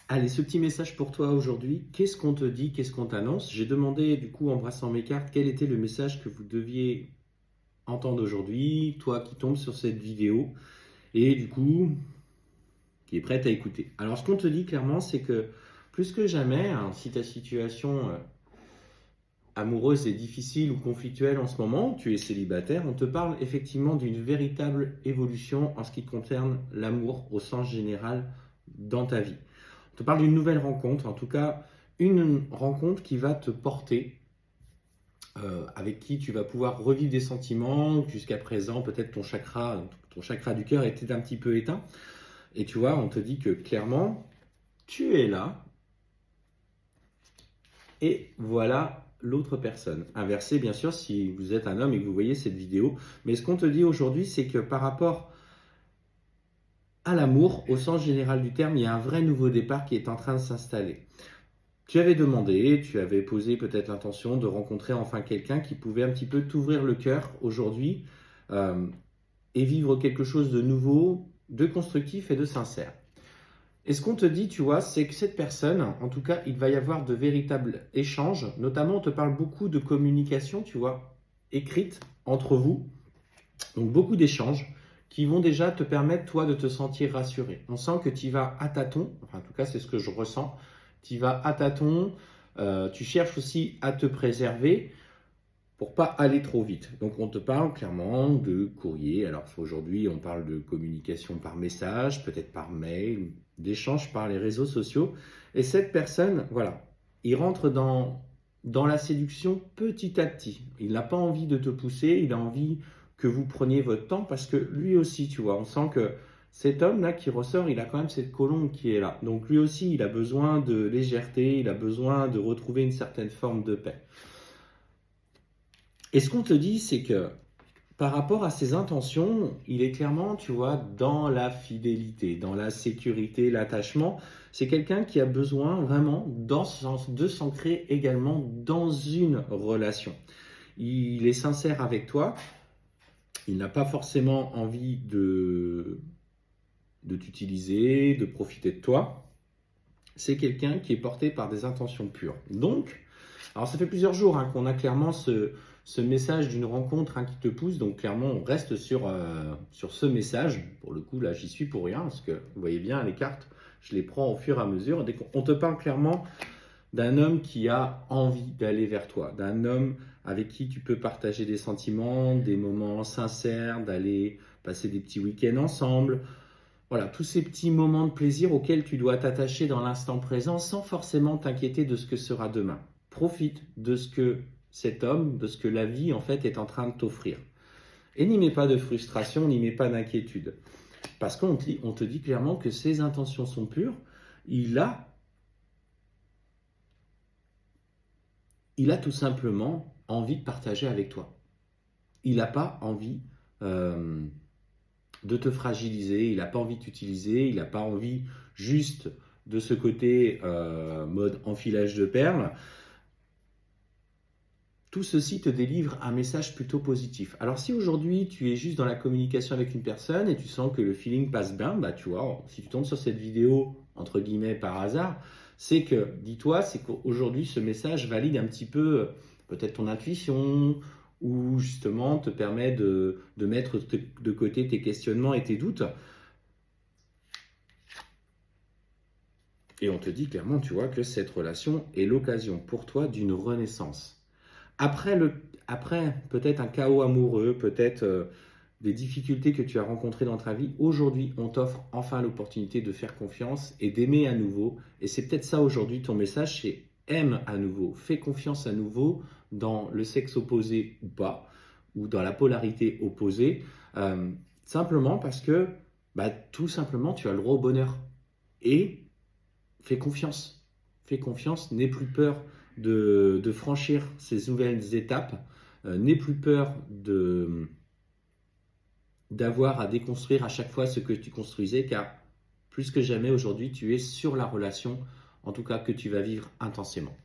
Allez, ce petit message pour toi aujourd'hui. Qu'est-ce qu'on te dit? Qu'est-ce qu'on t'annonce? J'ai demandé, du coup, en brassant mes cartes, quel était le message que vous deviez entendre aujourd'hui, toi qui tombes sur cette vidéo, et du coup, qui est prête à écouter. Alors, ce qu'on te dit clairement, c'est que plus que jamais, hein, si ta situation amoureuse est difficile ou conflictuelle en ce moment, tu es célibataire, on te parle effectivement d'une véritable évolution en ce qui concerne l'amour au sens général dans ta vie. On te parle d'une nouvelle rencontre, en tout cas une rencontre qui va te porter, avec qui tu vas pouvoir revivre des sentiments. Jusqu'à présent, peut-être ton chakra du cœur était un petit peu éteint. Et tu vois, on te dit que clairement, tu es là et voilà l'autre personne. Inversé, bien sûr, si vous êtes un homme et que vous voyez cette vidéo. Mais ce qu'on te dit aujourd'hui, c'est que par rapport à l'amour, au sens général du terme, il y a un vrai nouveau départ qui est en train de s'installer. Tu avais demandé, tu avais posé peut-être l'intention de rencontrer enfin quelqu'un qui pouvait un petit peu t'ouvrir le cœur aujourd'hui, euh, et vivre quelque chose de nouveau, de constructif et de sincère. Et ce qu'on te dit, tu vois, c'est que cette personne, en tout cas, il va y avoir de véritables échanges. Notamment, on te parle beaucoup de communication, tu vois, écrite entre vous. Donc, beaucoup d'échanges qui vont déjà te permettre, toi, de te sentir rassuré. On sent que tu vas à tâtons, enfin, en tout cas, c'est ce que je ressens. Tu vas à tâtons, tu cherches aussi à te préserver pour pas aller trop vite. Donc on te parle clairement de courrier. Alors aujourd'hui, on parle de communication par message, peut-être par mail, d'échange par les réseaux sociaux. Et cette personne, voilà, il rentre dans la séduction petit à petit. Il n'a pas envie de te pousser, il a envie que vous preniez votre temps parce que lui aussi, tu vois, on sent que cet homme-là qui ressort, il a quand même cette colombe qui est là. Donc lui aussi, il a besoin de légèreté, il a besoin de retrouver une certaine forme de paix. Et ce qu'on te dit, c'est que par rapport à ses intentions, il est clairement, tu vois, dans la fidélité, dans la sécurité, l'attachement. C'est quelqu'un qui a besoin vraiment, dans ce sens, de s'ancrer également dans une relation. Il est sincère avec toi. Il n'a pas forcément envie de t'utiliser, de profiter de toi. C'est quelqu'un qui est porté par des intentions pures. Donc, alors ça fait plusieurs jours qu'on a clairement ce message d'une rencontre qui te pousse. Donc clairement, on reste sur ce message. Pour le coup, là, j'y suis pour rien parce que vous voyez bien les cartes, je les prends au fur et à mesure. Dès qu'on te parle clairement d'un homme qui a envie d'aller vers toi, d'un homme avec qui tu peux partager des sentiments, des moments sincères, d'aller passer des petits week-ends ensemble. Voilà, tous ces petits moments de plaisir auxquels tu dois t'attacher dans l'instant présent sans forcément t'inquiéter de ce que sera demain. Profite de ce que cet homme, de ce que la vie en fait est en train de t'offrir. Et n'y mets pas de frustration, n'y mets pas d'inquiétude. Parce on te dit clairement que ses intentions sont pures. Il a, il a tout simplement envie de partager avec toi. Il n'a pas envie de te fragiliser, il n'a pas envie de t'utiliser, il n'a pas envie juste de ce côté mode enfilage de perles. Tout ceci te délivre un message plutôt positif. Alors si aujourd'hui tu es juste dans la communication avec une personne et tu sens que le feeling passe bien, bah tu vois, si tu tombes sur cette vidéo entre guillemets par hasard, c'est que, dis-toi, c'est qu'aujourd'hui ce message valide un petit peu peut-être ton intuition ou justement te permet de mettre de côté tes questionnements et tes doutes. Et on te dit clairement, tu vois, que cette relation est l'occasion pour toi d'une renaissance. Après peut-être un chaos amoureux, peut-être des difficultés que tu as rencontrées dans ta vie, aujourd'hui, on t'offre enfin l'opportunité de faire confiance et d'aimer à nouveau. Et c'est peut-être ça aujourd'hui ton message, c'est aime à nouveau, fais confiance à nouveau dans le sexe opposé ou pas, ou dans la polarité opposée, simplement parce que, bah, tout simplement, tu as le droit au bonheur. Et fais confiance. Fais confiance, n'aie plus peur de franchir ces nouvelles étapes, n'aie plus peur d'avoir à déconstruire à chaque fois ce que tu construisais, car plus que jamais aujourd'hui, tu es sur la relation, en tout cas que tu vas vivre intensément.